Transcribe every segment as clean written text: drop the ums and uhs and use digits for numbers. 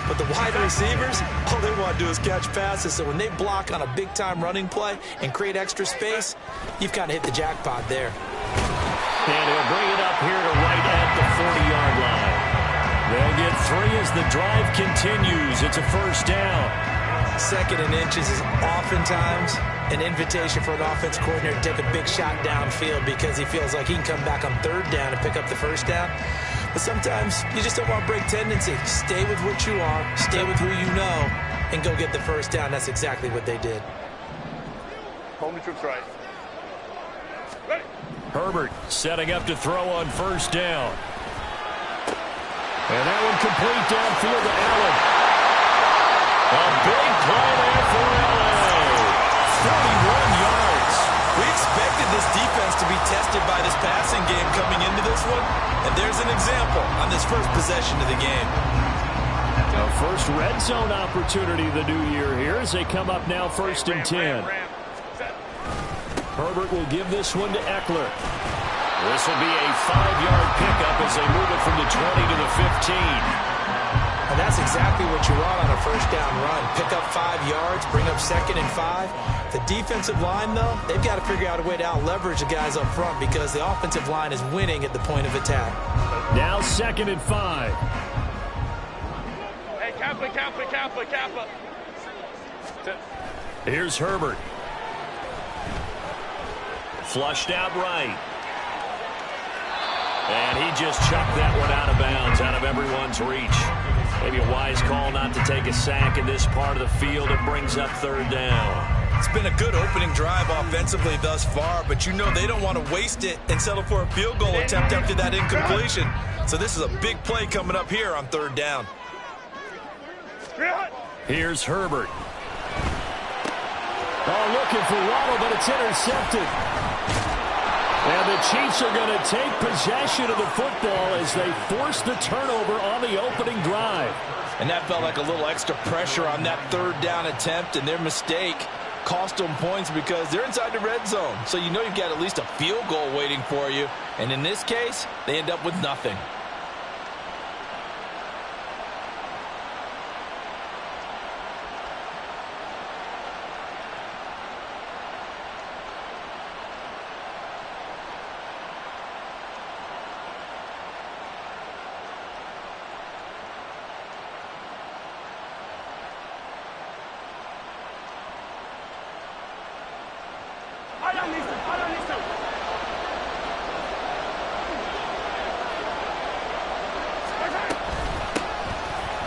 But the wide receivers, all they want to do is catch passes. So when they block on a big-time running play and create extra space, you've kind of hit the jackpot there. And he'll bring it up here to right at the 40-yard line. They'll get 3 as the drive continues. It's a first down. 2nd and inches is oftentimes an invitation for an offense coordinator to take a big shot downfield because he feels like he can come back on 3rd down and pick up the first down. But sometimes you just don't want to break tendency. Stay with what you are, stay with who you know, and go get the first down. That's exactly what they did. Home to troops right. Ready. Herbert setting up to throw on first down. And that one complete downfield to Allen. A big play there for LA. 41 yards. We expected this defense to be tested by this passing game coming into this one, and there's an example on this first possession of the game. The first red zone opportunity of the new year here as they come up now 1st and 10. Herbert will give this one to Eckler. This will be a 5-yard pickup as they move it from the 20 to the 15. And that's exactly what you want on a first down run. Pick up 5 yards, bring up 2nd and 5. The defensive line, though, they've got to figure out a way to out-leverage the guys up front because the offensive line is winning at the point of attack. Now 2nd and 5. Hey, Kappa. Here's Herbert. Flushed out right. And he just chucked that one out of bounds, out of everyone's reach. Maybe a wise call not to take a sack in this part of the field. It brings up 3rd down. It's been a good opening drive offensively thus far, but you know they don't want to waste it and settle for a field goal attempt after that incompletion. So this is a big play coming up here on 3rd down. Here's Herbert. Oh, looking for Waddle, but it's intercepted. And the Chiefs are going to take possession of the football as they force the turnover on the opening drive. And that felt like a little extra pressure on that 3rd down attempt, and their mistake cost them points because they're inside the red zone. So you know you've got at least a field goal waiting for you. And in this case, they end up with nothing.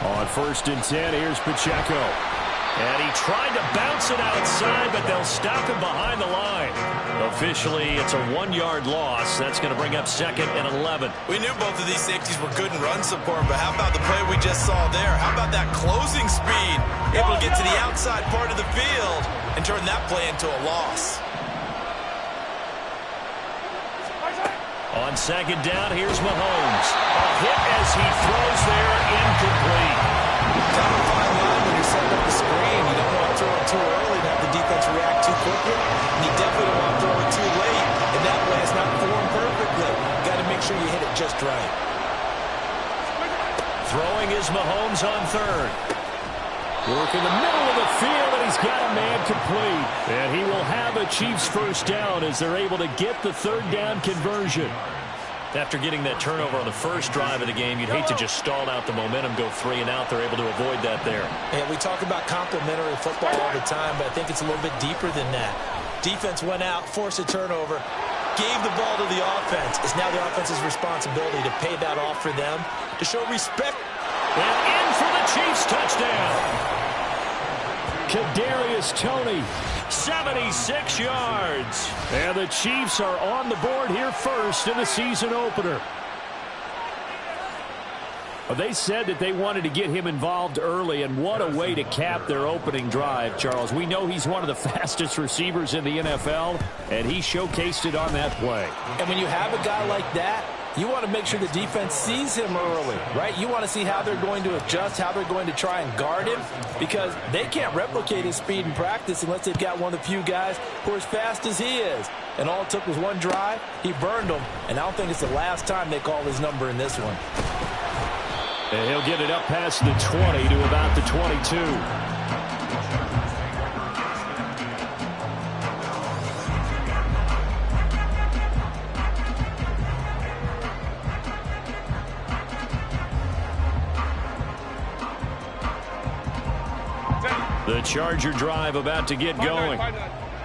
On 1st and 10, here's Pacheco. And he tried to bounce it outside, but they'll stop him behind the line. Officially, it's a 1-yard loss. That's going to bring up 2nd and 11. We knew both of these safeties were good in run support, but how about the play we just saw there? How about that closing speed? Able to get to the outside part of the field and turn that play into a loss. On 2nd down, here's Mahomes. A hit as he throws there, incomplete. Down the fine line when you're setting up the screen. You don't want to throw it too early to have the defense react too quickly. And you definitely don't want to throw it too late. And that way it's not formed perfectly. Got to make sure you hit it just right. Throwing is Mahomes on 3rd. Work in the middle of the field, and he's got a man complete. And he will have a Chiefs first down as they're able to get the 3rd down conversion. After getting that turnover on the first drive of the game, you'd hate to just stall out the momentum, go 3 and out. They're able to avoid that there. And we talk about complementary football all the time, but I think it's a little bit deeper than that. Defense went out, forced a turnover, gave the ball to the offense. It's now the offense's responsibility to pay that off for them, to show respect. And in for the Chiefs touchdown. Kadarius Toney, 76 yards. And the Chiefs are on the board here first in the season opener. Well, they said that they wanted to get him involved early, and what a way to cap their opening drive, Charles. We know he's one of the fastest receivers in the NFL, and he showcased it on that play. And when you have a guy like that, you want to make sure the defense sees him early, right? You want to see how they're going to adjust, how they're going to try and guard him, because they can't replicate his speed in practice unless they've got one of the few guys who are as fast as he is. And all it took was one drive. He burned them, and I don't think it's the last time they call his number in this one. And he'll get it up past the 20 to about the 22. The Charger drive about to get going.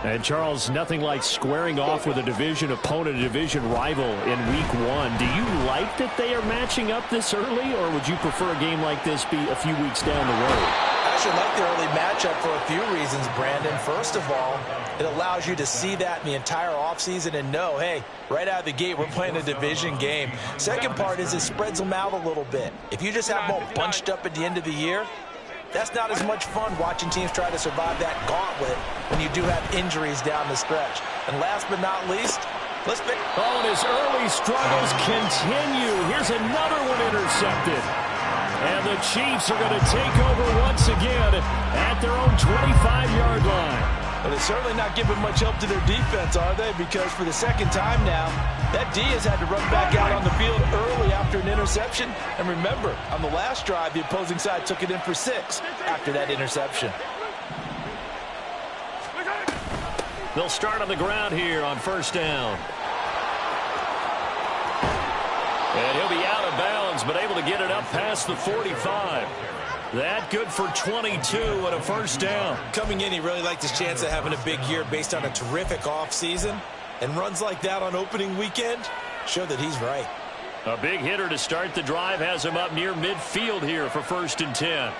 And, Charles, nothing like squaring off with a division opponent, a division rival in Week 1. Do you like that they are matching up this early, or would you prefer a game like this be a few weeks down the road? I actually like the early matchup for a few reasons, Brandon. First of all, it allows you to see that in the entire offseason and know, hey, right out of the gate, we're playing a division game. Second part is it spreads them out a little bit. If you just have them all bunched up at the end of the year, that's not as much fun watching teams try to survive that gauntlet when you do have injuries down the stretch. And last but not least, let's pick. Oh, and his early struggles continue. Here's another one intercepted. And the Chiefs are going to take over once again at their own 25-yard line. But they're certainly not giving much help to their defense, are they? Because for the second time now, that D has had to run back out on the field early after an interception. And remember, on the last drive, the opposing side took it in for 6 after that interception. They'll start on the ground here on first down. And he'll be out of bounds, but able to get it up past the 45. That good for 22 and a first down. Coming in, he really liked his chance of having a big year based on a terrific offseason. And runs like that on opening weekend show that he's right. A big hitter to start the drive has him up near midfield here for first and 10.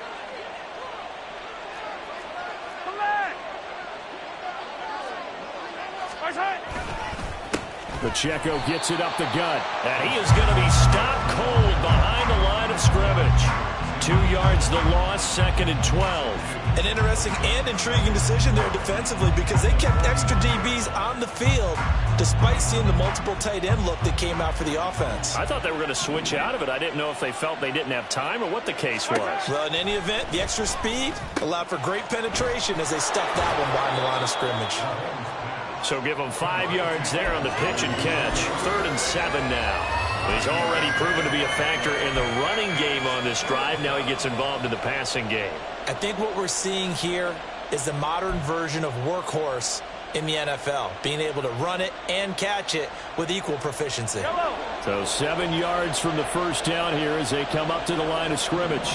Pacheco gets it up the gut, and he is going to be stopped cold behind the line of scrimmage. 2 yards the loss, second and 12. An interesting and intriguing decision there defensively because they kept extra DBs on the field despite seeing the multiple tight end look that came out for the offense. I thought they were going to switch out of it. I didn't know if they felt they didn't have time or what the case was. Well, in any event, the extra speed allowed for great penetration as they stuffed that one behind the line of scrimmage. So give him 5 yards there on the pitch and catch. 3rd and 7 now. He's already proven to be a factor in the running game on this drive. Now he gets involved in the passing game. I think what we're seeing here is the modern version of workhorse in the NFL, being able to run it and catch it with equal proficiency. So 7 yards from the first down here as they come up to the line of scrimmage.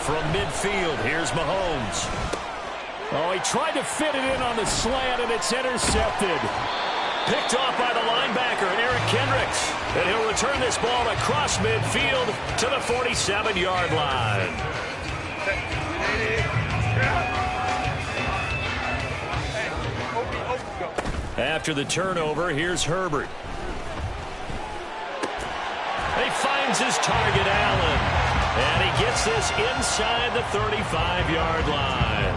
From midfield, here's Mahomes. Oh, he tried to fit it in on the slant, and it's intercepted. Picked off by the linebacker, Eric Kendricks. And he'll return this ball across midfield to the 47-yard line. After the turnover, here's Herbert. He finds his target, Allen. And he gets this inside the 35-yard line.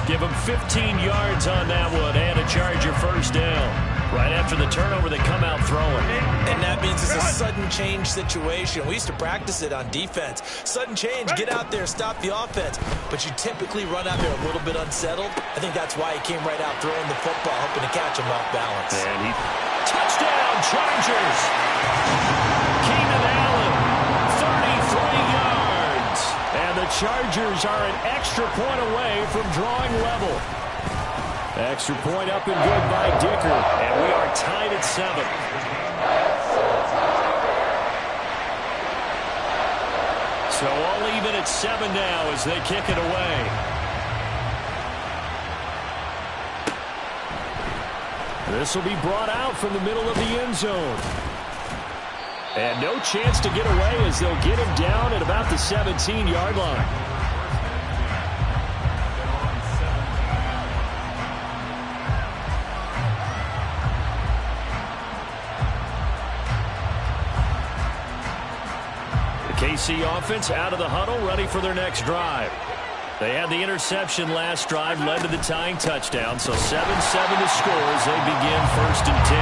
Give him 15 yards on that one and a Charger first down. Right after the turnover, they come out throwing. And that means it's a sudden change situation. We used to practice it on defense. Sudden change, get out there, stop the offense. But you typically run out there a little bit unsettled. I think that's why he came right out throwing the football, hoping to catch him off balance. And he... Touchdown, Chargers! Keenan Allen, 33 yards. And the Chargers are an extra point away from drawing level. Extra point up and good by Dicker. And we are tied at 7. So all even at 7 now as they kick it away. This will be brought out from the middle of the end zone. And no chance to get away as they'll get him down at about the 17-yard line. KC offense out of the huddle, ready for their next drive. They had the interception last drive, led to the tying touchdown, so 7-7 to score as they begin first and 10.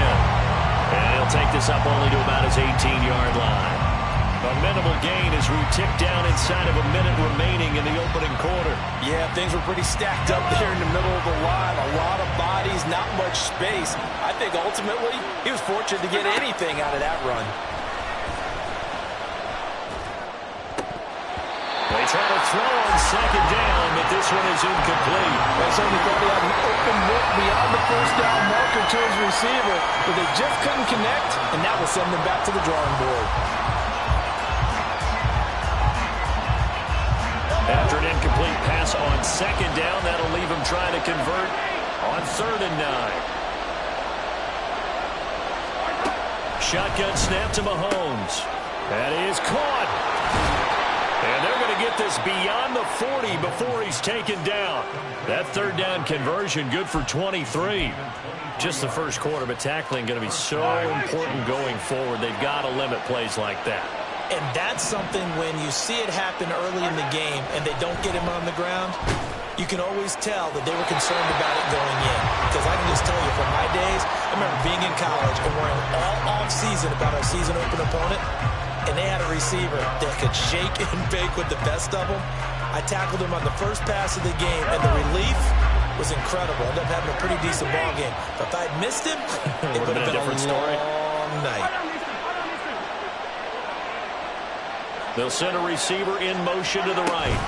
And he'll take this up only to about his 18-yard line. A minimal gain as we tick down inside of a minute remaining in the opening quarter. Yeah, things were pretty stacked up there in the middle of the line. A lot of bodies, not much space. I think ultimately he was fortunate to get anything out of that run. They try to throw on second down, but this one is incomplete. They certainly thought he had an open look beyond the first down marker to his receiver, but they just couldn't connect, and that will send them back to the drawing board. After an incomplete pass on second down, that'll leave him trying to convert on 3rd and 9. Shotgun snap to Mahomes. That is caught. And they're going to get this beyond the 40 before he's taken down. That 3rd down conversion good for 23. Just the first quarter, but tackling going to be so important going forward. They've got to limit plays like that. And that's something when you see it happen early in the game and they don't get him on the ground, you can always tell that they were concerned about it going in. Because I can just tell you from my days, I remember being in college and worrying all off-season about our season open opponent, and they had a receiver that could shake and bake with the best of them. I tackled him on the first pass of the game, and the relief was incredible. Ended up having a pretty decent ball game. But if I had missed him, it would have been a different story. Long night. They'll send a receiver in motion to the right.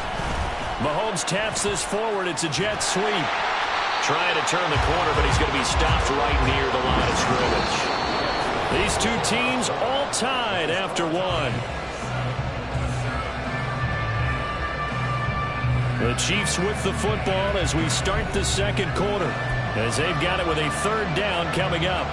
Mahomes taps this forward. It's a jet sweep. Trying to turn the corner, but he's going to be stopped right near the line of scrimmage. These two teams all tied after one. The Chiefs with the football as we start the second quarter, as they've got it with a 3rd down coming up.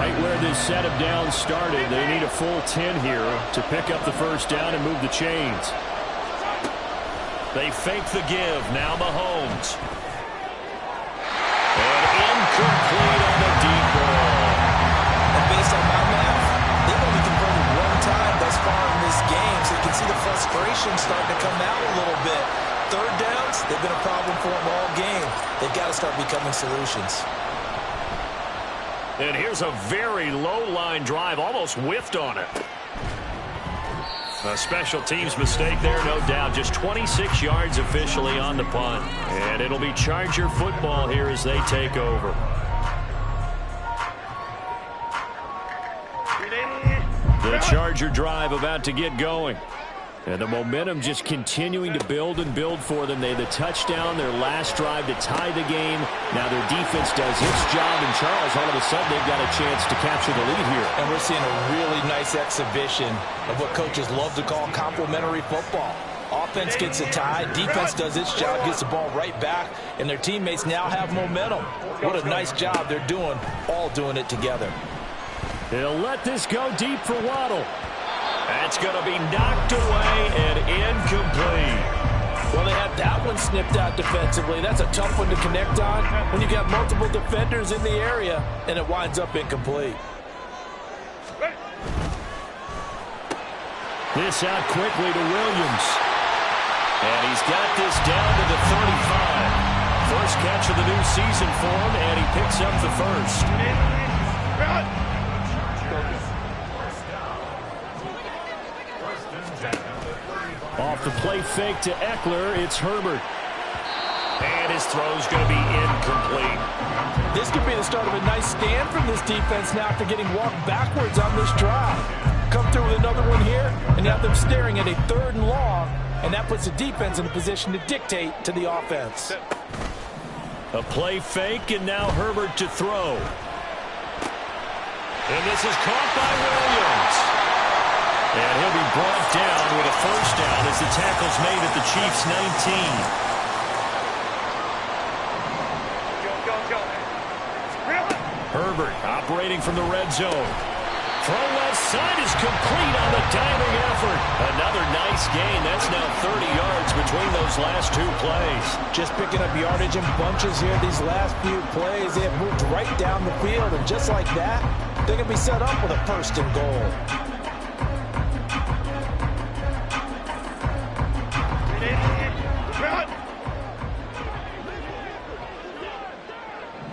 Right where this set of downs started, they need a full 10 here to pick up the first down and move the chains. They fake the give. Now Mahomes. And incomplete on the deep ball. And based on my math, they've only converted one time thus far in this game, so you can see the frustration starting to come out a little bit. 3rd downs, they've been a problem for them all game. They've got to start becoming solutions. And here's a very low line drive, almost whiffed on it. A special teams mistake there, no doubt. Just 26 yards officially on the punt. And it'll be Charger football here as they take over. The Charger drive about to get going. And the momentum just continuing to build and build for them. They had the touchdown, their last drive to tie the game. Now their defense does its job, and Charles, all of a sudden, they've got a chance to capture the lead here. And we're seeing a really nice exhibition of what coaches love to call complementary football. Offense gets a tie, defense does its job, gets the ball right back, and their teammates now have momentum. What a nice job they're doing, all doing it together. They'll let this go deep for Waddle. That's going to be knocked away and incomplete. Well, they had that one snipped out defensively. That's a tough one to connect on when you've got multiple defenders in the area, and it winds up incomplete. This out quickly to Williams. And he's got this down to the 35. First catch of the new season for him, and he picks up the first. Off the play fake to Eckler, it's Herbert. And his throw's going to be incomplete. This could be the start of a nice stand from this defense now after getting walked backwards on this drive. Come through with another one here, and you have them staring at a 3rd and long, and that puts the defense in a position to dictate to the offense. A play fake, and now Herbert to throw. And this is caught by Williams. And he'll be brought down with a first down as the tackle's made at the Chiefs' 19. Herbert operating from the red zone. Throw left side is complete on the diving effort. Another nice gain. That's now 30 yards between those last two plays. Just picking up yardage in bunches here these last few plays. They have moved right down the field, and just like that, they're going to be set up with a 1st and goal.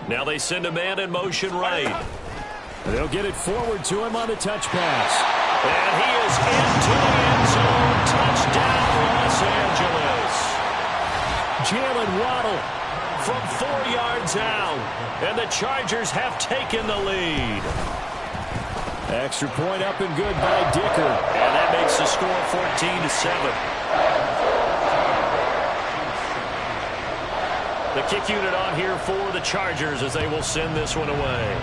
Now they send a man in motion right. They'll get it forward to him on the touch pass. And he is into the end zone. Touchdown, Los Angeles. Jalen Waddle from 4 yards out. And the Chargers have taken the lead. Extra point up and good by Dicker. And that makes the score 14-7. The kick unit on here for the Chargers as they will send this one away.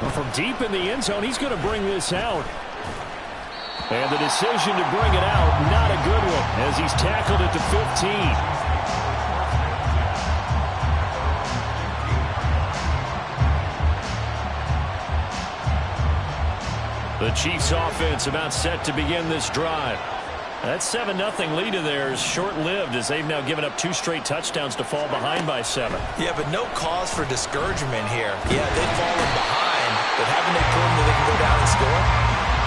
Well, from deep in the end zone, he's going to bring this out. And the decision to bring it out, not a good one, as he's tackled at the 15. The Chiefs offense about set to begin this drive. That 7-0 lead of theirs short-lived as they've now given up 2 straight touchdowns to fall behind by 7. Yeah, but no cause for discouragement here. Yeah, they've fallen behind, but haven't they proven that they can go down and score?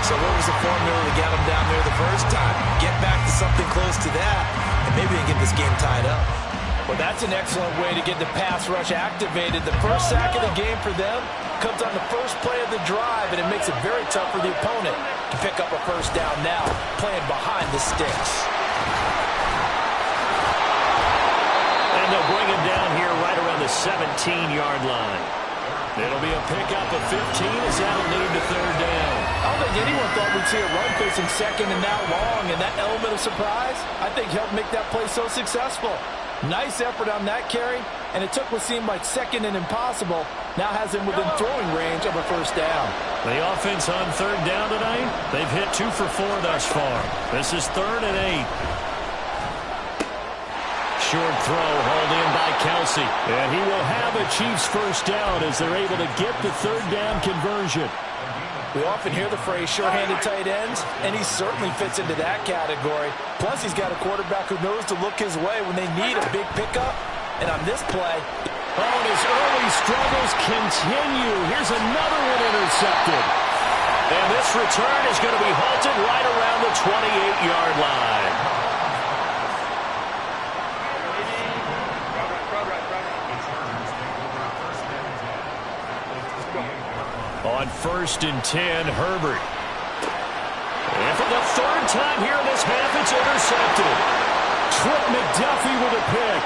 So what was the formula to get them down there the first time? Get back to something close to that, and maybe they get this game tied up. Well, that's an excellent way to get the pass rush activated. The first sack of the game for them comes on the first play of the drive, and it makes it very tough for the opponent to pick up a first down now, playing behind the sticks. And they'll bring him down here right around the 17-yard line. It'll be a pickup of 15 as that'll lead to third down. I don't think anyone thought we'd see a run facing second and that long, and that element of surprise, I think, helped make that play so successful. Nice effort on that carry, and it took what seemed like second and impossible. Now has him within throwing range of a first down. The offense on third down tonight, they've hit 2 for 4 thus far. This is 3rd and 8. Short throw hauled in by Kelsey. And he will have a Chiefs first down as they're able to get the third down conversion. We often hear the phrase short-handed tight ends, and he certainly fits into that category. Plus, he's got a quarterback who knows to look his way when they need a big pickup. And on this play, and his early struggles continue. Here's another one intercepted. And this return is going to be halted right around the 28-yard line. On 1st and 10, Herbert. And for the 3rd time here in this half, it's intercepted. Trip McDuffie with a pick.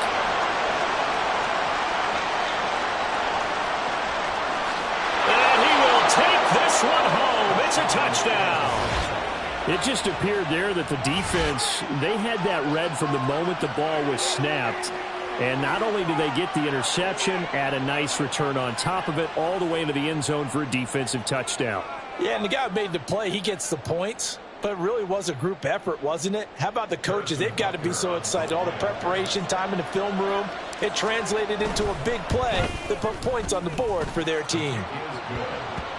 And he will take this one home. It's a touchdown. It just appeared there that the defense, they had that read from the moment the ball was snapped. And not only did they get the interception, add a nice return on top of it, all the way into the end zone for a defensive touchdown. Yeah, and the guy who made the play, he gets the points. But it really was a group effort, wasn't it? How about the coaches? They've got to be so excited. All the preparation time in the film room, it translated into a big play that put points on the board for their team.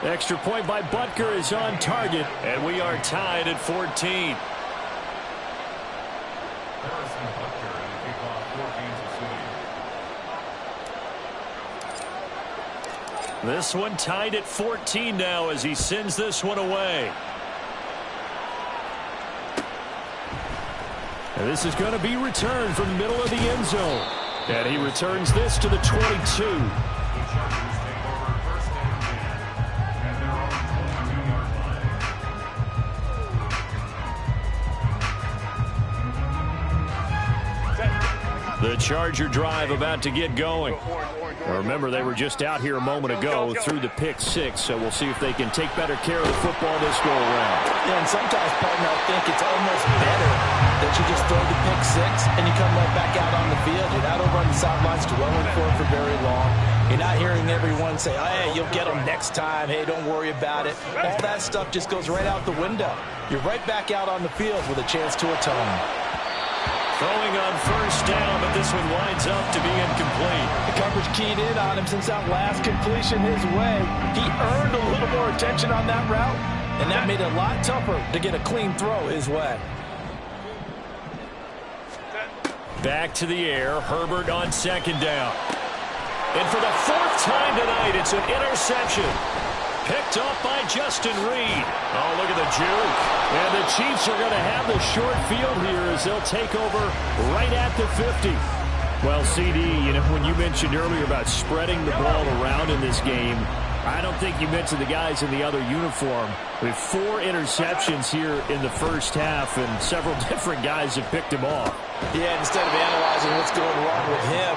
Extra point by Butker is on target, and we are tied at 14. This one tied at 14 now as he sends this one away. And this is going to be returned from the middle of the end zone. And he returns this to the 22. The Charger drive about to get going. Now remember, they were just out here a moment ago through the pick 6, so we'll see if they can take better care of the football this go around. Yeah, and sometimes, partner, I think it's almost better that you just throw the pick 6 and you come right back out on the field. You're not over on the sidelines dwelling for it for very long. You're not hearing everyone say, oh, hey, you'll get them next time. Hey, don't worry about it. All that stuff just goes right out the window. You're right back out on the field with a chance to atone. Throwing on first down, but this one winds up to be incomplete. The coverage keyed in on him since that last completion his way. He earned a little more attention on that route, and that made it a lot tougher to get a clean throw his way. Back to the air, Herbert on second down. And for the 4th time tonight, it's an interception. Picked off by Justin Reed. Oh, look at the juke. And the Chiefs are going to have the short field here as they'll take over right at the 50. Well, CD, when you mentioned earlier about spreading the ball around in this game, I don't think you mentioned the guys in the other uniform. We have 4 interceptions here in the first half, and several different guys have picked him off. Yeah, instead of analyzing what's going wrong with him,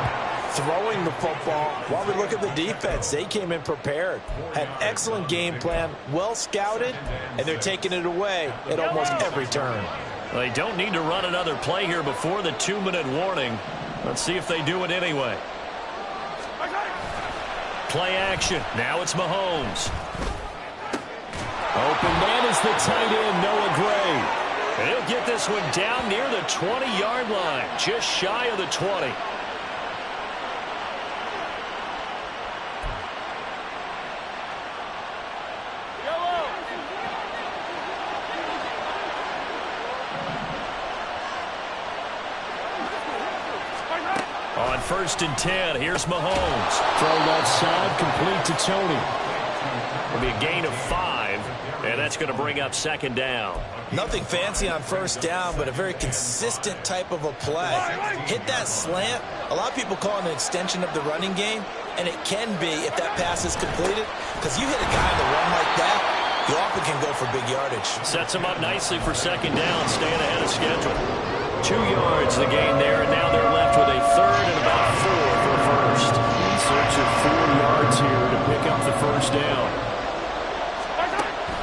throwing the football, while we look at the defense, they came in prepared, had excellent game plan, well scouted, and they're taking it away at almost every turn. Well, they don't need to run another play here before the 2-minute warning. Let's see if they do it anyway. Play action. Now it's Mahomes. Open man is the tight end, Noah Gray. And he'll get this one down near the 20-yard line, just shy of the 20. On 1st and 10, here's Mahomes. Throw left side, complete to Tony. It'll be a gain of 5, and that's going to bring up 2nd down. Nothing fancy on 1st down, but a very consistent type of a play. Hit that slant. A lot of people call it an extension of the running game, and it can be if that pass is completed, because you hit a guy on the run like that, you often can go for big yardage. Sets him up nicely for 2nd down, staying ahead of schedule. 2 yards the gain there, and now they're left with a 3rd and about 4 for 1st. In search of 4 yards here to pick up the 1st down.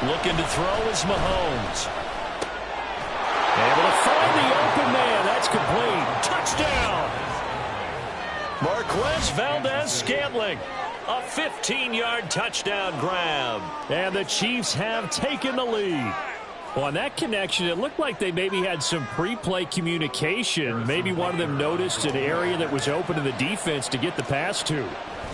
Looking to throw is Mahomes. Able to find the open man. That's complete. Touchdown! Marquez Valdez-Scantling. A 15-yard touchdown grab. And the Chiefs have taken the lead. Well, on that connection, it looked like they maybe had some pre-play communication. Maybe one of them noticed an area that was open to the defense to get the pass to.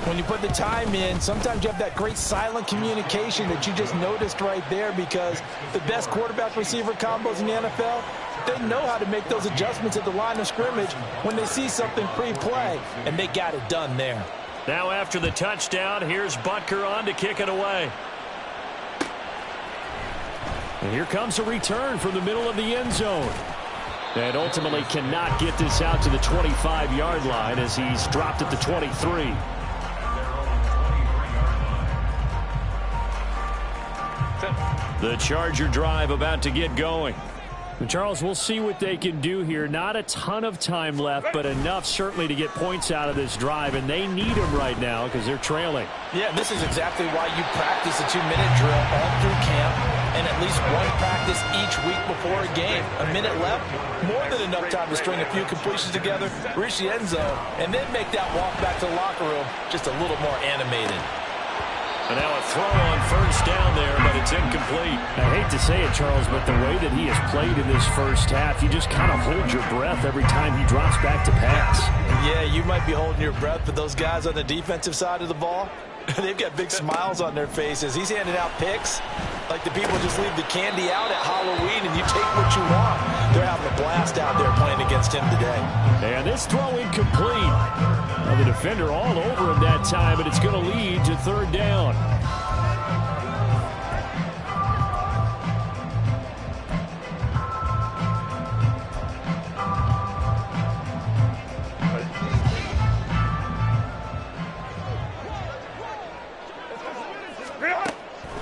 When you put the time in, sometimes you have that great silent communication that you just noticed right there, because the best quarterback-receiver combos in the NFL, they know how to make those adjustments at the line of scrimmage when they see something pre-play, and they got it done there. Now after the touchdown, here's Butker on to kick it away. And here comes a return from the middle of the end zone. And ultimately cannot get this out to the 25-yard line as he's dropped at the 23. The Charger drive about to get going. And Charles, we'll see what they can do here. Not a ton of time left, but enough certainly to get points out of this drive, and they need them right now because they're trailing. Yeah, this is exactly why you practice a 2-minute drill all through camp and at least one practice each week before a game. A minute left, more than enough time to string a few completions together, reach the end zone, and then make that walk back to the locker room just a little more animated. And now a throw on 1st down there, but it's incomplete. I hate to say it, Charles, but the way that he has played in this first half, you just kind of hold your breath every time he drops back to pass. Yeah, you might be holding your breath, but those guys on the defensive side of the ball, they've got big smiles on their faces. He's handing out picks like the people just leave the candy out at Halloween and you take what you want. They're having a blast out there playing against him today. And this throw incomplete. Now the defender all over him that time, but it's going to lead to 3rd down.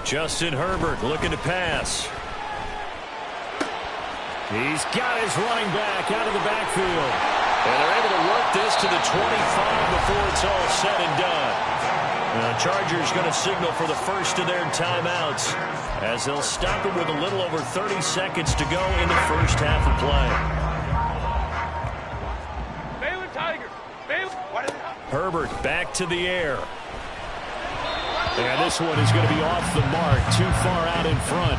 Justin Herbert looking to pass. He's got his running back out of the backfield. And they're able to work this to the 25 before it's all said and done. The Chargers going to signal for the first of their timeouts as they'll stop it with a little over 30 seconds to go in the first half of play. Baylor Tigers. Baylor. Herbert back to the air. And this one is going to be off the mark, too far out in front.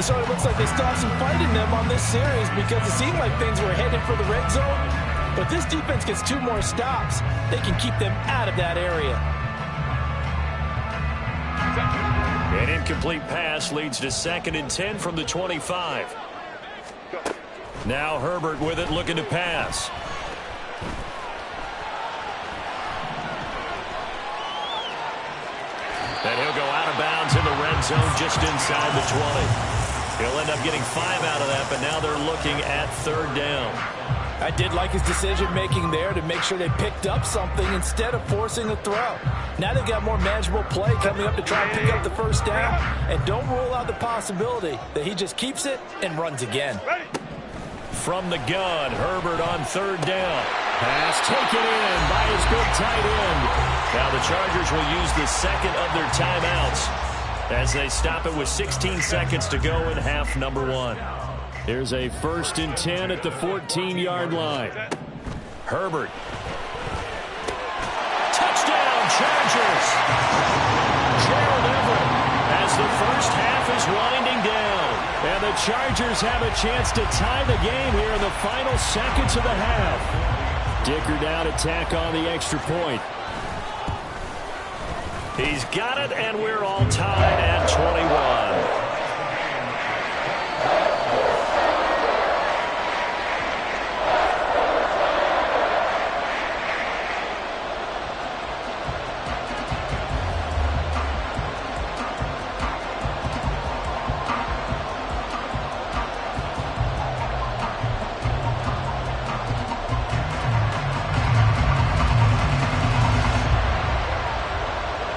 So it looks like they still have some fight in them on this series because it seemed like things were headed for the red zone. But this defense gets 2 more stops. They can keep them out of that area. An incomplete pass leads to 2nd and 10 from the 25. Now Herbert with it, looking to pass. And he'll go out of bounds in the red zone just inside the 20. He'll end up getting 5 out of that, but now they're looking at 3rd down. I did like his decision-making there to make sure they picked up something instead of forcing a throw. Now they've got more manageable play coming up to try and pick up the first down. And don't rule out the possibility that he just keeps it and runs again. From the gun, Herbert on third down. Pass taken in by his good tight end. Now the Chargers will use the second of their timeouts as they stop it with 16 seconds to go in half number one. Here's a 1st and 10 at the 14-yard line. Herbert. Touchdown, Chargers. Gerald Everett as the first half is winding down. And the Chargers have a chance to tie the game here in the final seconds of the half. Dicker down to tack on the extra point. He's got it, and we're all tied at 21.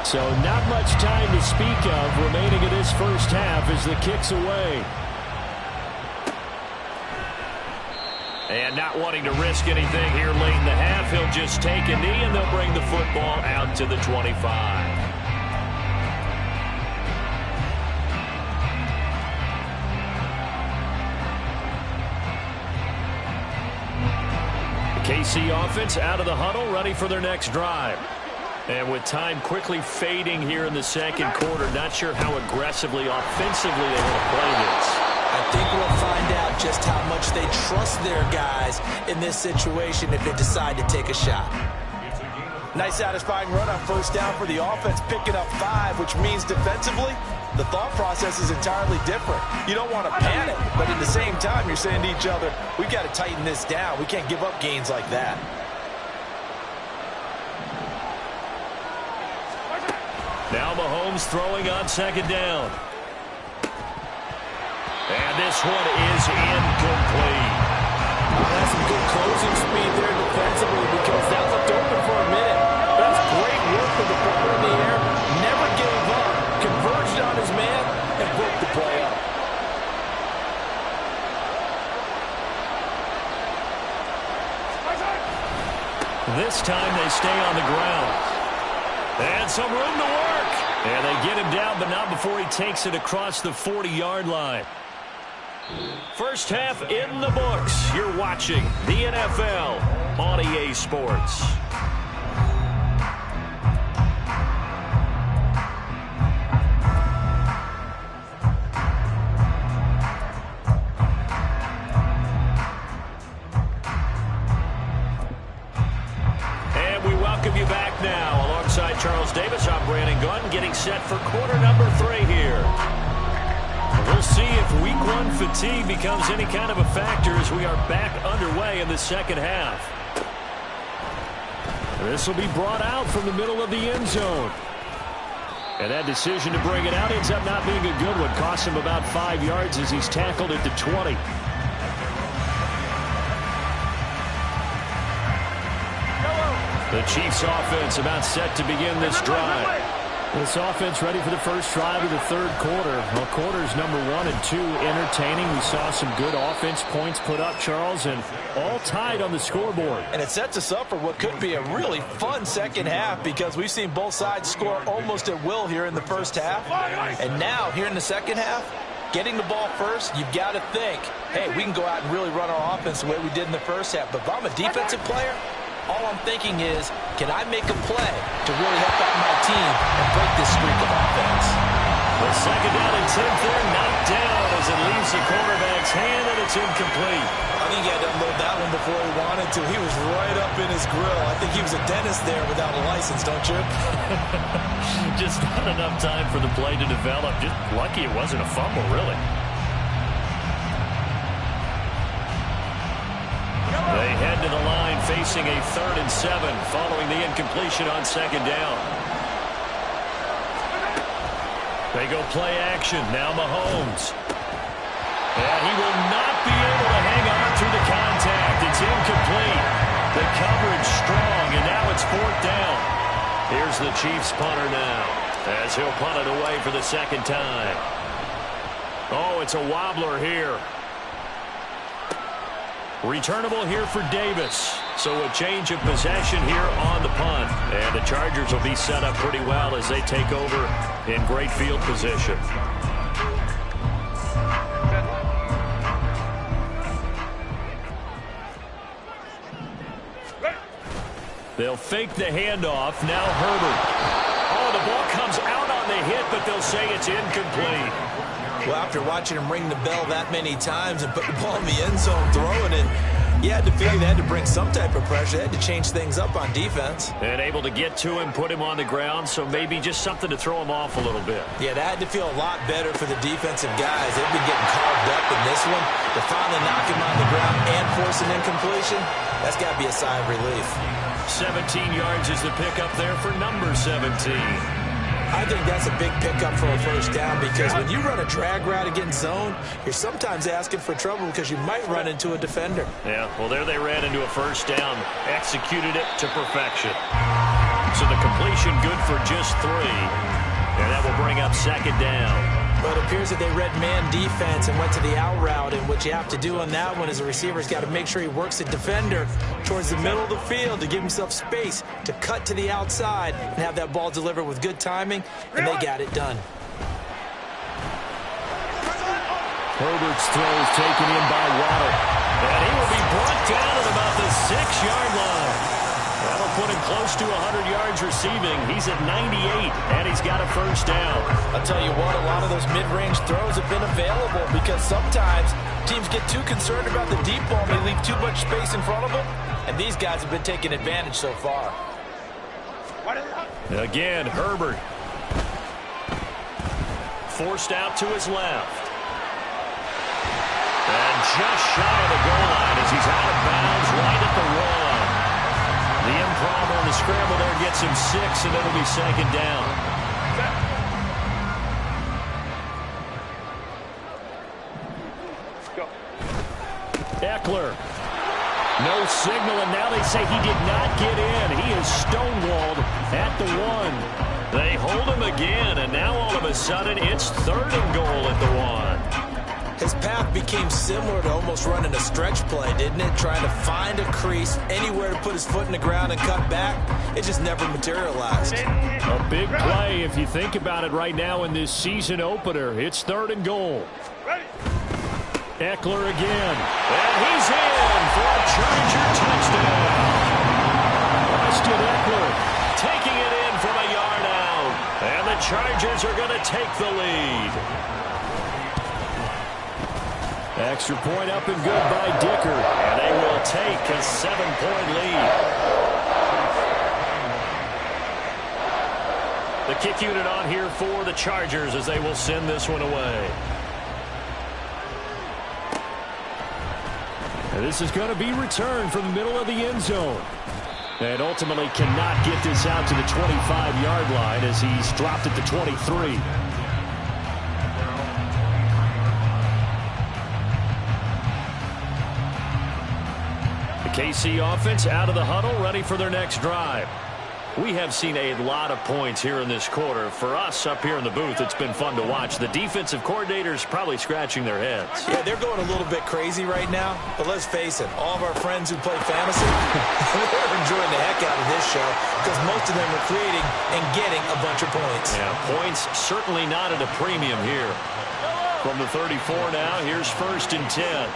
So not much time to speak of remaining in this first half as the kick's away. And not wanting to risk anything here late in the half, he'll just take a knee and they'll bring the football out to the 25. The KC offense out of the huddle, ready for their next drive. And with time quickly fading here in the second quarter, not sure how aggressively, offensively they want to play this. I think we'll find out just how much they trust their guys in this situation if they decide to take a shot. Nice satisfying run on first down for the offense, picking up 5, which means defensively, the thought process is entirely different. You don't want to panic, but at the same time, you're saying to each other, we've got to tighten this down. We can't give up gains like that. Now Mahomes throwing on second down. And this one is incomplete. That's some good closing speed there defensively because that looked open for a minute. That's great work with the ball in the air. Never gave up. Converged on his man and broke the play up. This time they stay on the ground. And some room to work. And they get him down, but not before he takes it across the 40-yard line. First half in the books. You're watching the NFL on EA Sports. You back now alongside Charles Davis. I'm Brandon Gunn getting set for quarter number 3 here. We'll see if week 1 fatigue becomes any kind of a factor as we are back underway in the second half. This will be brought out from the middle of the end zone. And that decision to bring it out ends up not being a good one. Costs him about 5 yards as he's tackled at the 20. The Chiefs offense about set to begin this drive. This offense ready for the first drive of the third quarter. Well, quarters number 1 and 2 entertaining. We saw some good offense points put up, Charles, and all tied on the scoreboard. And it sets us up for what could be a really fun second half because we've seen both sides score almost at will here in the first half. And now, here in the second half, getting the ball first, you've got to think, hey, we can go out and really run our offense the way we did in the first half. But if I'm a defensive player, all I'm thinking is, can I make a play to really help out my team and break this streak of offense? The second down and 10 there, knocked down as it leaves the quarterback's hand, and it's incomplete. I think he had to unload that one before he wanted to. He was right up in his grill. I think he was a dentist there without a license, don't you? Just not enough time for the play to develop. Just lucky it wasn't a fumble, really. They head to the line facing a 3rd and 7 following the incompletion on second down. They go play action. Now Mahomes. And he will not be able to hang on through the contact. It's incomplete. Here's the Chiefs punter now, as he'll punt it away for the second time. Oh, it's a wobbler here. Returnable here for Davis. So a change of possession here on the punt. And the Chargers will be set up pretty well as they take over in great field position. They'll fake the handoff. Now Herbert. Oh, the ball comes out on the hit, but they'll say it's incomplete. Well, after watching him ring the bell that many times and put the ball in the end zone, throwing it, you had to figure they had to bring some type of pressure. They had to change things up on defense. And able to get to him, put him on the ground, so maybe just something to throw him off a little bit. Yeah, that had to feel a lot better for the defensive guys. They've been getting carved up in this one. To finally knock him on the ground and force an incompletion, that's got to be a sigh of relief. 17 yards is the pickup there for number 17. I think that's a big pickup for a first down because when you run a drag route against zone, you're sometimes asking for trouble because you might run into a defender. Yeah, well, there they ran into a first down, executed it to perfection. So the completion good for just 3, and that will bring up second down. But it appears that they read man defense and went to the out route, and what you have to do on that one is the receiver's got to make sure he works the defender towards the middle of the field to give himself space to cut to the outside and have that ball delivered with good timing, and they got it done. Herbert's throw is taken in by Waddle, and he will be brought down at about the 6-yard line. That'll put him close to 100 yards receiving. He's at 98, and he's got a first down. I'll tell you what, a lot of those mid-range throws have been available because sometimes teams get too concerned about the deep ball and they leave too much space in front of them, and these guys have been taking advantage so far. Again, Herbert. Forced out to his left. And just shy of the goal line as he's out of bounds right at the 1. The improv on the scramble there gets him 6, and it'll be second down. Go. Eckler. No signal, and now they say he did not get in. He is stonewalled at the 1. They hold him again, and now all of a sudden it's 3rd and goal at the 1. His path became similar to almost running a stretch play, didn't it? Trying to find a crease, anywhere to put his foot in the ground and cut back. It just never materialized. A big play if you think about it right now in this season opener. It's 3rd and goal. Eckler again. And he's in for a Charger touchdown. Austin Eckler taking it in from a yard out. And the Chargers are going to take the lead. Extra point up and good by Dicker. And they will take a 7-point lead. The kick unit on here for the Chargers as they will send this one away. And this is going to be returned from the middle of the end zone. And ultimately cannot get this out to the 25-yard line as he's dropped at the 23. KC offense out of the huddle, ready for their next drive. We have seen a lot of points here in this quarter. For us up here in the booth, it's been fun to watch. The defensive coordinators probably scratching their heads. Yeah, they're going a little bit crazy right now, but let's face it, all of our friends who play fantasy, they're enjoying the heck out of this show because most of them are creating and getting a bunch of points. Yeah, points certainly not at a premium here. From the 34 now, here's 1st and 10.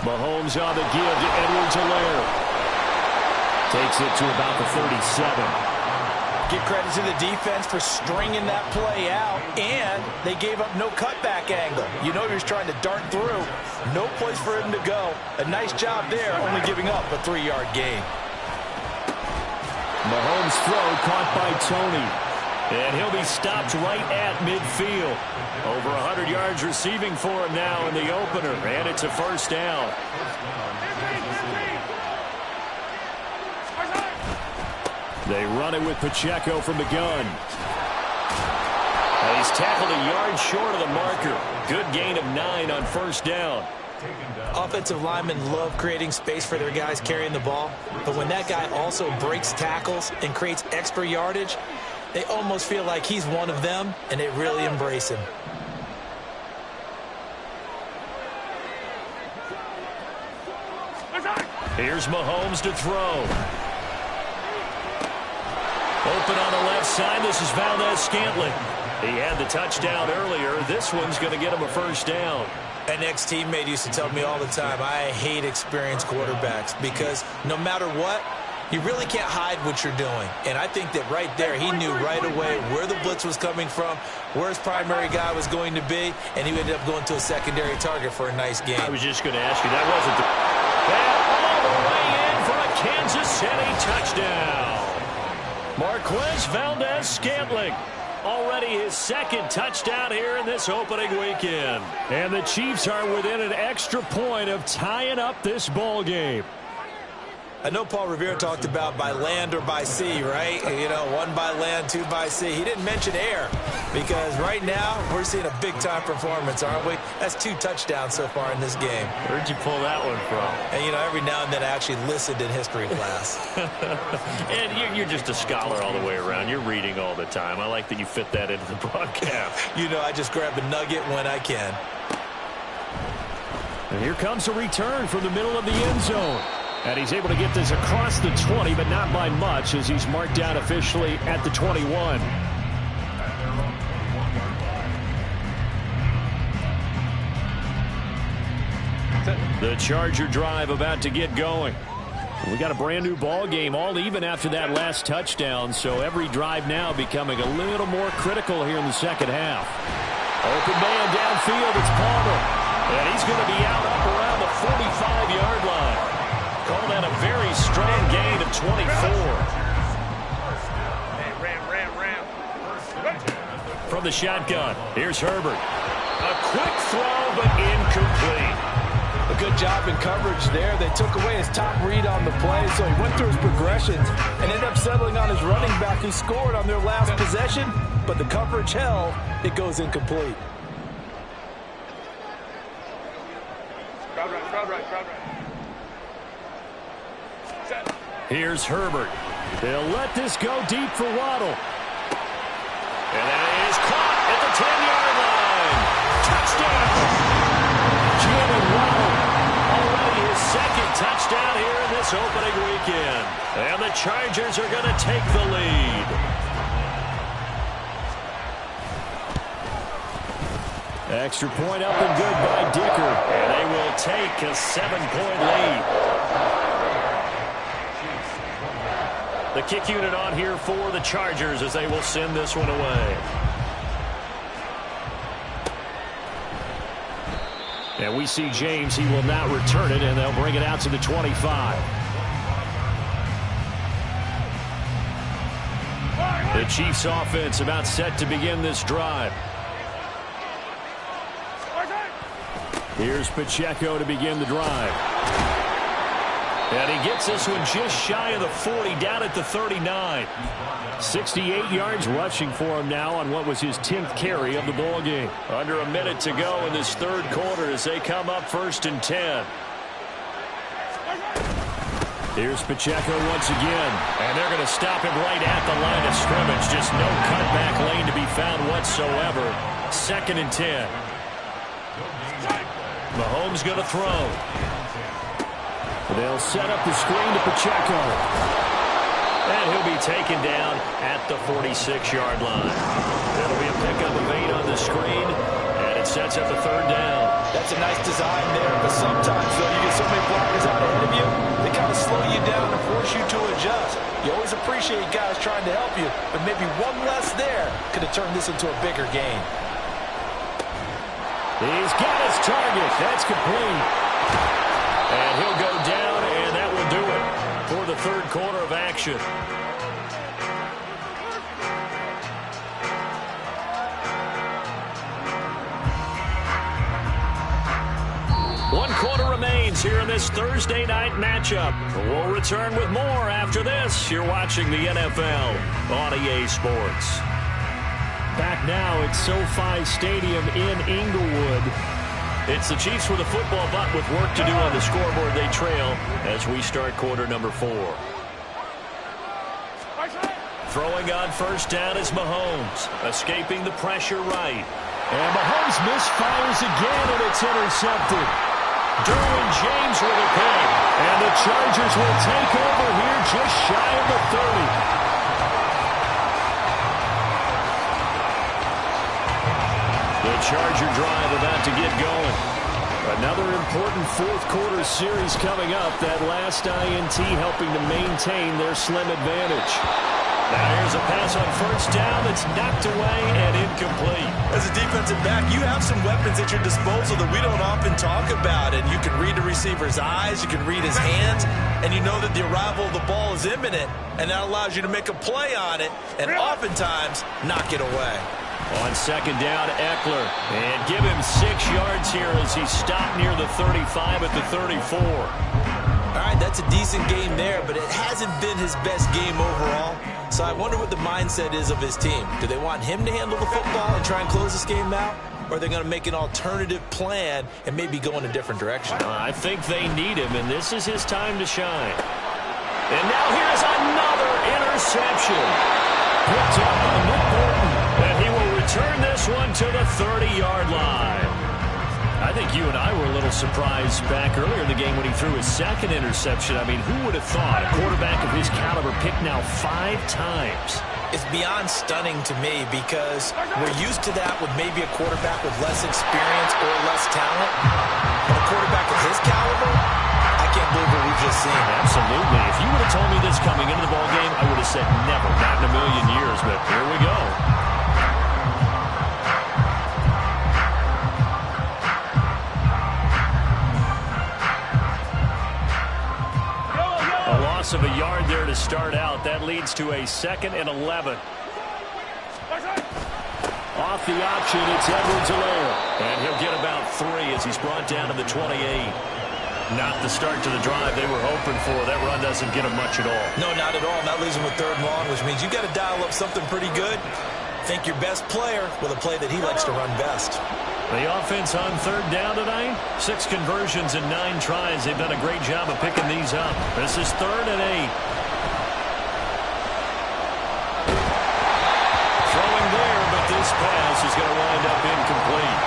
Mahomes on the give to Edwards-Helaire. Takes it to about the 37. Give credit to the defense for stringing that play out, and they gave up no cutback angle. You know he was trying to dart through. No place for him to go. A nice job there, only giving up a 3-yard gain. Mahomes' throw caught by Tony. And he'll be stopped right at midfield. Over 100 yards receiving for him now in the opener. And it's a first down. They run it with Pacheco from the gun. And he's tackled a yard short of the marker. Good gain of 9 on first down. Offensive linemen love creating space for their guys carrying the ball, but when that guy also breaks tackles and creates extra yardage, they almost feel like he's one of them, and they really embrace him. Here's Mahomes to throw. Open on the left side. This is Valdez-Scantling. He had the touchdown earlier. This one's going to get him a first down. An ex-teammate used to tell me all the time, I hate experienced quarterbacks because no matter what, you really can't hide what you're doing. And I think that right there, he knew right away where the blitz was coming from, where his primary guy was going to be, and he ended up going to a secondary target for a nice game. I was just going to ask you, that wasn't the... And all the way in for a Kansas City touchdown. Marquez Valdez-Scantling. Already his second touchdown here in this opening weekend. And the Chiefs are within an extra point of tying up this ball game. I know Paul Revere talked about by land or by sea, right? You know, one by land, two by sea. He didn't mention air because right now we're seeing a big-time performance, aren't we? That's 2 touchdowns so far in this game. Where'd you pull that one from? And, you know, every now and then I actually listened in history class. And you're just a scholar all the way around. You're reading all the time. I like that you fit that into the broadcast. You know, I just grab a nugget when I can. And here comes a return from the middle of the end zone. And he's able to get this across the 20, but not by much as he's marked down officially at the 21. The Charger drive about to get going. We got a brand new ball game, all even after that last touchdown, so every drive now becoming a little more critical here in the second half. Open man downfield, it's Palmer. And he's going to be out up around the 45-yard line. Call that a very strong gain of 24. Hey, ram. From the shotgun, here's Herbert. A quick throw, but incomplete. A good job in coverage there. They took away his top read on the play, so he went through his progressions and ended up settling on his running back who scored on their last possession, but the coverage held. It goes incomplete. Crowd right. Here's Herbert. They'll let this go deep for Waddle. And that is caught at the 10-yard line. Touchdown! Jalen Waddle. Already his second touchdown here in this opening weekend. And the Chargers are going to take the lead. Extra point up and good by Dicker. And they will take a 7-point lead. The kick unit on here for the Chargers as they will send this one away. And we see James. He will not return it, and they'll bring it out to the 25. The Chiefs offense about set to begin this drive. Here's Pacheco to begin the drive. And he gets this one just shy of the 40, down at the 39. 68 yards rushing for him now on what was his 10th carry of the ball game. Under a minute to go in this third quarter as they come up 1st and 10. Here's Pacheco once again. And they're going to stop him right at the line of scrimmage. Just no cutback lane to be found whatsoever. 2nd and 10. Mahomes going to throw. They'll set up the screen to Pacheco. And he'll be taken down at the 46-yard line. That'll be a pickup of 8 on the screen, and it sets up the 3rd down. That's a nice design there, but sometimes, though, you get so many blockers out ahead of you, they kind of slow you down and force you to adjust. You always appreciate guys trying to help you, but maybe one less there could have turned this into a bigger game. He's got his target. That's complete. And he'll go down, and that will do it for the third quarter of action. One quarter remains here in this Thursday night matchup. We'll return with more after this. You're watching the NFL on EA Sports. Back now at SoFi Stadium in Inglewood. It's the Chiefs with a football, but with work to do on the scoreboard. They trail as we start quarter number 4. Throwing on first down is Mahomes, escaping the pressure right. And Mahomes misfires again, and it's intercepted. Derwin James with a pick. And the Chargers will take over here just shy of the 30. The Charger drive about to get going. Another important fourth quarter series coming up. That last INT helping to maintain their slim advantage. Now here's a pass on first down that's knocked away and incomplete. As a defensive back, you have some weapons at your disposal that we don't often talk about. And you can read the receiver's eyes, you can read his hands, and you know that the arrival of the ball is imminent. And that allows you to make a play on it and oftentimes knock it away. On second down, Eckler. And give him 6 yards here as he stopped near the 35 at the 34. All right, that's a decent game there, but it hasn't been his best game overall. So I wonder what the mindset is of his team. Do they want him to handle the football and try and close this game out? Or are they going to make an alternative plan and maybe go in a different direction? I think they need him, and this is his time to shine. And now here's another interception. Picked up by Nick Bolton. And he will return this one to the 30-yard line. I think you and I were a little surprised back earlier in the game when he threw his second interception. I mean, who would have thought a quarterback of his caliber picked now 5 times? It's beyond stunning to me because we're used to that with maybe a quarterback with less experience or less talent. But a quarterback of his caliber, I can't believe what we've just seen. Absolutely. If you would have told me this coming into the ballgame, I would have said never, not in a million years. But here we go. Of a yard there to start out. That leads to a 2nd and 11. Off the option, it's Edwards-Helaire. And he'll get about 3 as he's brought down to the 28. Not the start to the drive they were hoping for. That run doesn't get him much at all. No, not at all. That leaves him with 3rd and long, which means you got to dial up something pretty good. Think your best player with a play that he likes to run best. The offense on 3rd down tonight, 6 conversions and 9 tries. They've done a great job of picking these up. This is 3rd and 8. Throwing there, but this pass is going to wind up incomplete.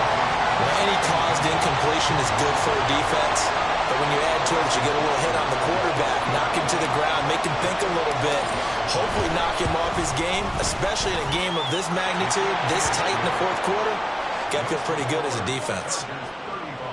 Well, any caused incompletion is good for a defense. But when you add to it, you get a little hit on the quarterback, knock him to the ground, make him think a little bit, hopefully knock him off his game, especially in a game of this magnitude, this tight in the 4th quarter. Got to feel pretty good as a defense.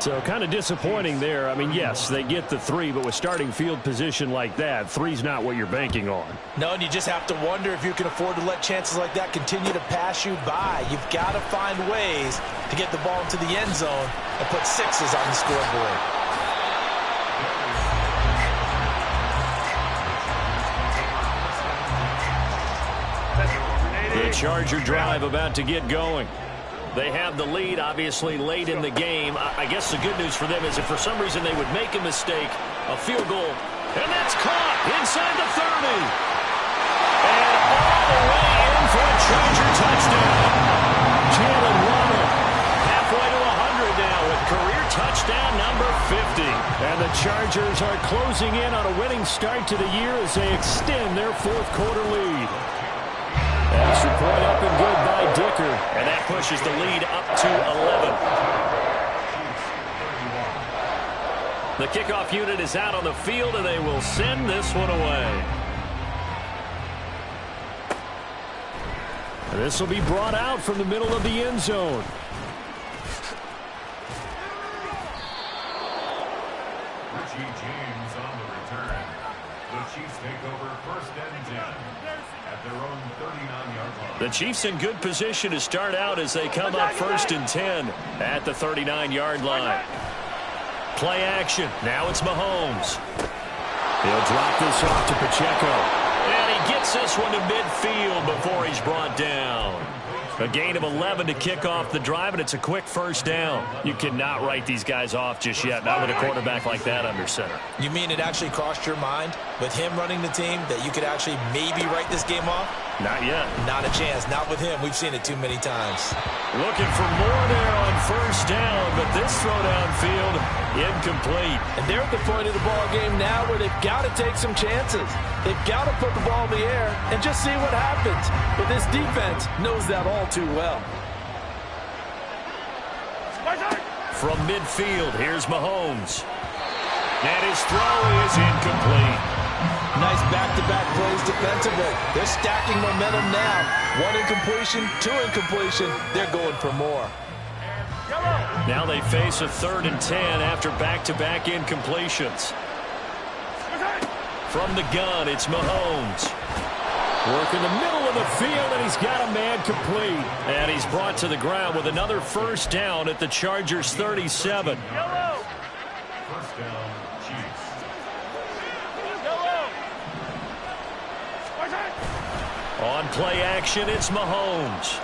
So kind of disappointing there. I mean, yes, they get the 3, but with starting field position like that, 3's not what you're banking on. No, and you just have to wonder if you can afford to let chances like that continue to pass you by. You've got to find ways to get the ball into the end zone and put 6s on the scoreboard. The Charger drive about to get going. They have the lead, obviously, late in the game. I guess the good news for them is if for some reason they would make a mistake, a field goal, and that's caught inside the 30. And all the way in for a Charger touchdown. Jalen Waddle. Halfway to 100 now with career touchdown number 50. And the Chargers are closing in on a winning start to the year as they extend their 4th quarter lead. Extra point up and good by Dicker. And that pushes the lead up to 11. The kickoff unit is out on the field, and they will send this one away. And this will be brought out from the middle of the end zone. James on the return. The Chiefs take over 1st and 10 at their own 39-yard line. The Chiefs in good position to start out as they come up 1st and 10 at the 39-yard line. Play action. Now it's Mahomes. He'll drop this off to Pacheco. And he gets this one to midfield before he's brought down. A gain of 11 to kick off the drive, and it's a quick 1st down. You cannot write these guys off just yet, not with a quarterback like that under center. You mean it actually crossed your mind with him running the team that you could actually maybe write this game off? Not yet. Not a chance. Not with him. We've seen it too many times. Looking for more there on first down, but this throw downfield, incomplete. And they're at the point of the ball game now where they've got to take some chances. They've got to put the ball in the air and just see what happens. But this defense knows that all too well. From midfield, here's Mahomes. And his throw is incomplete. Nice back-to-back plays defensively. They're stacking momentum now. 1 incompletion, 2 incompletion. They're going for more. Now they face a 3rd and 10 after back-to-back incompletions. From the gun, it's Mahomes. Work in the middle of the field, and he's got a man complete. And he's brought to the ground with another first down at the Chargers' 37. First down, Chiefs. On play action, it's Mahomes.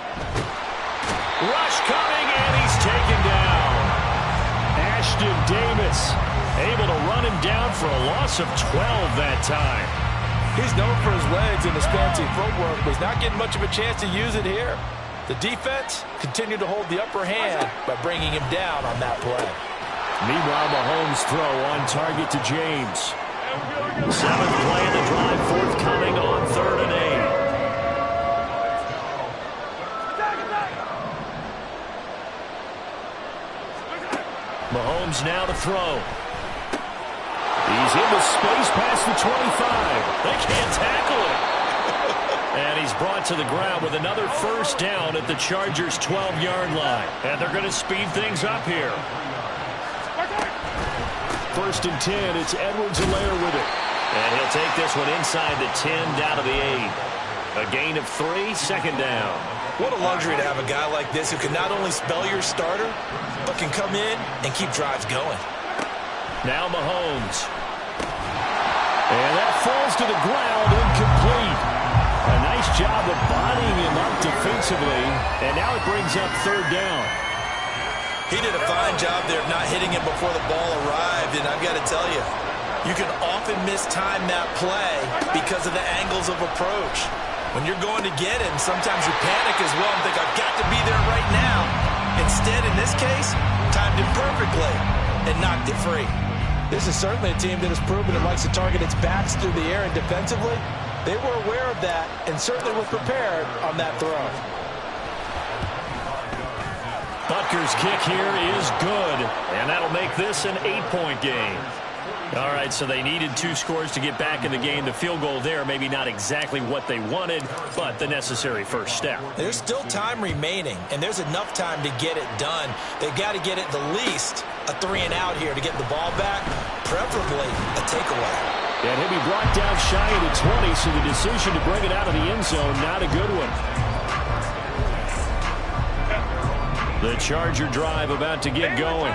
Rush coming, and he's taken down. Ashton Davis able to run him down for a loss of 12 that time. He's known for his legs and his fancy footwork, but he's not getting much of a chance to use it here. The defense continued to hold the upper hand by bringing him down on that play. Meanwhile, Mahomes' throw on target to James. 7th play of the drive, forthcoming on 3rd and 8. Mahomes now to throw. He's into space past the 25. They can't tackle him. And he's brought to the ground with another first down at the Chargers' 12-yard line. And they're going to speed things up here. 1st and 10, it's Edwards-Helaire with it. And he'll take this one inside the 10 down to the 8. A gain of 3, 2nd down. What a luxury to have a guy like this who can not only spell your starter, but can come in and keep drives going. Now Mahomes. And that falls to the ground, incomplete. A nice job of bodying him up defensively. And now it brings up 3rd down. He did a fine job there of not hitting him before the ball arrived, and I've got to tell you, you can often mistime that play because of the angles of approach. When you're going to get him, sometimes you panic as well and think, I've got to be there right now. Instead, in this case, timed it perfectly and knocked it free. This is certainly a team that has proven it likes to target its backs through the air and defensively. They were aware of that and certainly were prepared on that throw. Butker's kick here is good, and that'll make this an 8-point game. All right, so they needed 2 scores to get back in the game. The field goal there, maybe not exactly what they wanted, but the necessary first step. There's still time remaining, and there's enough time to get it done. They've got to get at the least a 3-and-out here to get the ball back, preferably a takeaway. And he'll be brought down shy of the 20, so the decision to bring it out of the end zone, not a good one. The Charger drive about to get going.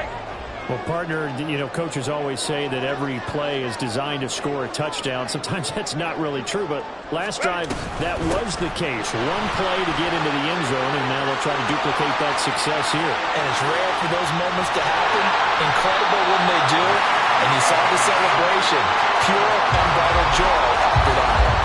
Well, partner, you know, coaches always say that every play is designed to score a touchdown. Sometimes that's not really true, but last drive, that was the case. 1 play to get into the end zone, and now they'll try to duplicate that success here. And it's rare for those moments to happen. Incredible when they do. And you saw the celebration. Pure, unbridled joy after that one.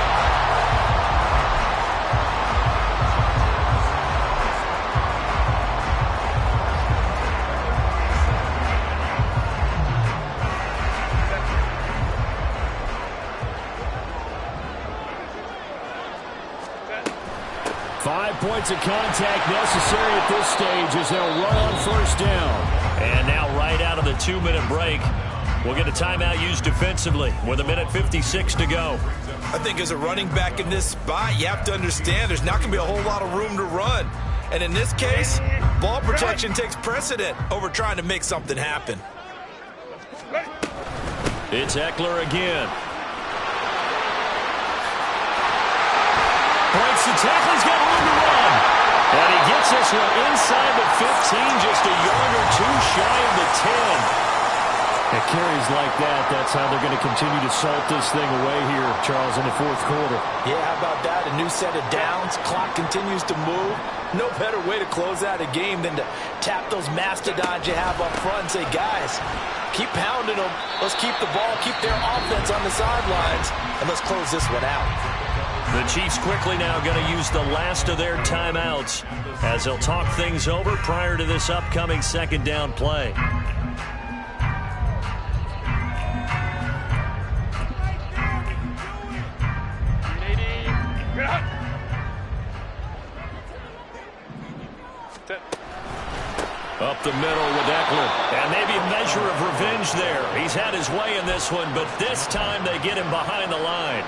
5 points of contact necessary at this stage as they'll run on first down. And now right out of the 2-minute break, we'll get a timeout used defensively with 1:56 to go. I think as a running back in this spot, you have to understand there's not going to be a whole lot of room to run. And in this case, ball protection takes precedent over trying to make something happen. It's Eckler again. Breaks the tackle. He's got room to run. And he gets this one inside the 15, just a yard or 2 shy of the 10. At carries like that, that's how they're going to continue to salt this thing away here, Charles, in the 4th quarter. Yeah, how about that? A new set of downs. Clock continues to move. No better way to close out a game than to tap those mastodons you have up front and say, guys, keep pounding them. Let's keep the ball, keep their offense on the sidelines, and let's close this one out. The Chiefs quickly now going to use the last of their timeouts as they'll talk things over prior to this upcoming second down play. Up the middle with Eckler. And maybe a measure of revenge there. He's had his way in this one, but this time they get him behind the line.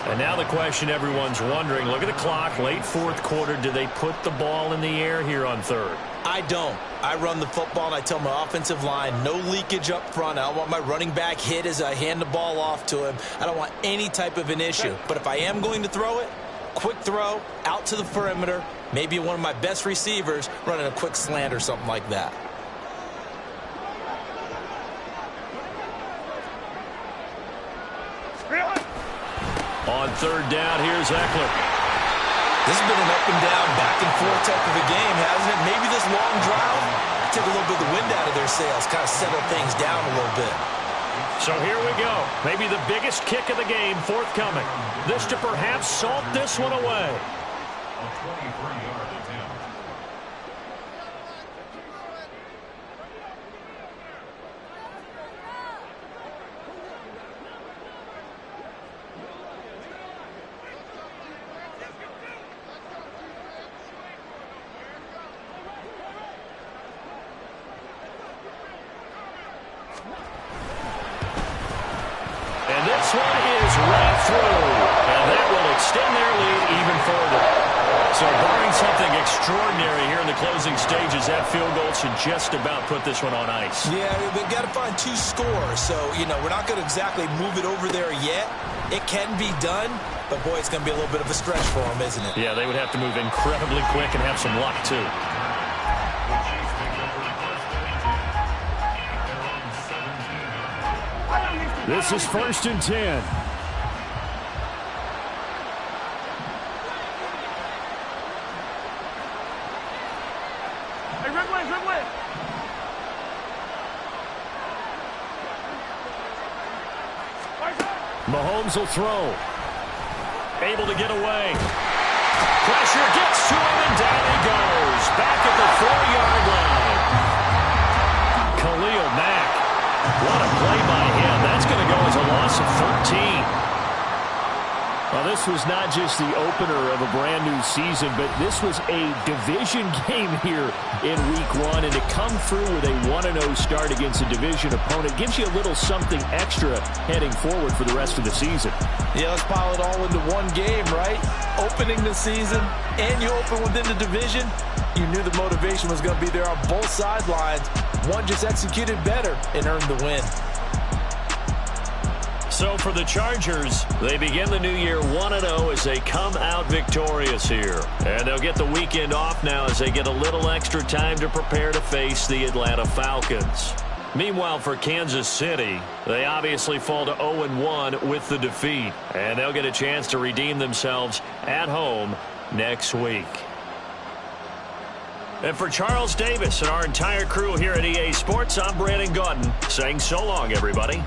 And now the question everyone's wondering, look at the clock, late fourth quarter, do they put the ball in the air here on third? I don't. I run the football, and I tell my offensive line, no leakage up front. I don't want my running back hit as I hand the ball off to him. I don't want any type of an issue. But if I am going to throw it, quick throw, out to the perimeter, maybe one of my best receivers running a quick slant or something like that. On third down, here's Eckler. This has been an up and down, back and forth type of a game, hasn't it? Maybe this long drive take a little bit of the wind out of their sails, kind of settle things down a little bit. So here we go. Maybe the biggest kick of the game forthcoming. This to perhaps salt this one away. A 23-yard attempt. And this one is right through. And that will extend their lead even further. So barring something extraordinary here in the closing stages, that field goal should just about put this one on ice. Yeah, we've got to find two scores. So, we're not going to exactly move it over there yet. It can be done, but, boy, it's going to be a little bit of a stretch for them, isn't it? Yeah, they would have to move incredibly quick and have some luck, too. This is 1st and 10. Hey, Red Wings, Red Wings. Mahomes will throw. Able to get away. Pressure gets to him, and down he goes. Back at the 4-yard line. Khalil Mack. What a play by him. That's going to go as a loss of 13. Well, this was not just the opener of a brand new season, but this was a division game here in week 1. And to come through with a 1-0 start against a division opponent gives you a little something extra heading forward for the rest of the season. Yeah, let's pile it all into one game, right? Opening the season, and you open within the division. You knew the motivation was going to be there on both sidelines. One just executed better and earned the win. So for the Chargers, they begin the new year 1-0 as they come out victorious here. And they'll get the weekend off now as they get a little extra time to prepare to face the Atlanta Falcons. Meanwhile, for Kansas City, they obviously fall to 0-1 with the defeat. And they'll get a chance to redeem themselves at home next week. And for Charles Davis and our entire crew here at EA Sports, I'm Brandon Gaudin saying so long, everybody.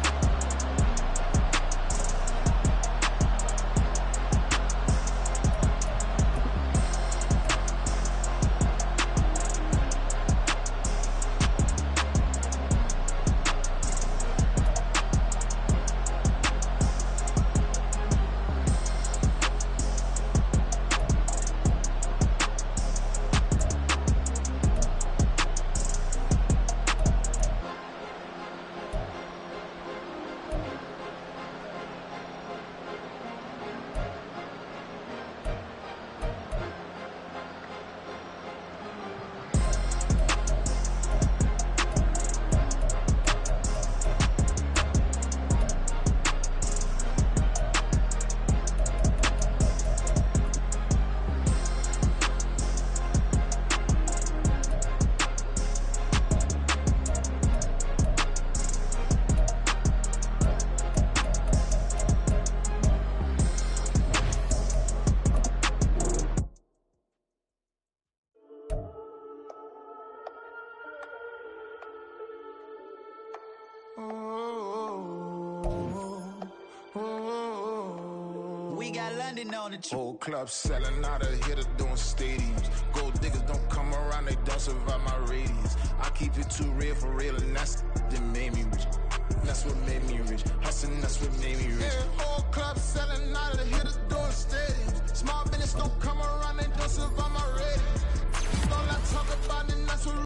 We got London spending on the truth. Whole club selling out of hitter doing stadiums. Gold diggers don't come around, they don't survive my radius. I keep it too real for real, and that's that made me rich. That's what made me rich. Hustling, that's what made me rich. Yeah, whole club selling out of the hitters doing stadiums. Small business don't come around, they don't survive my radius. All I talk about, and that's what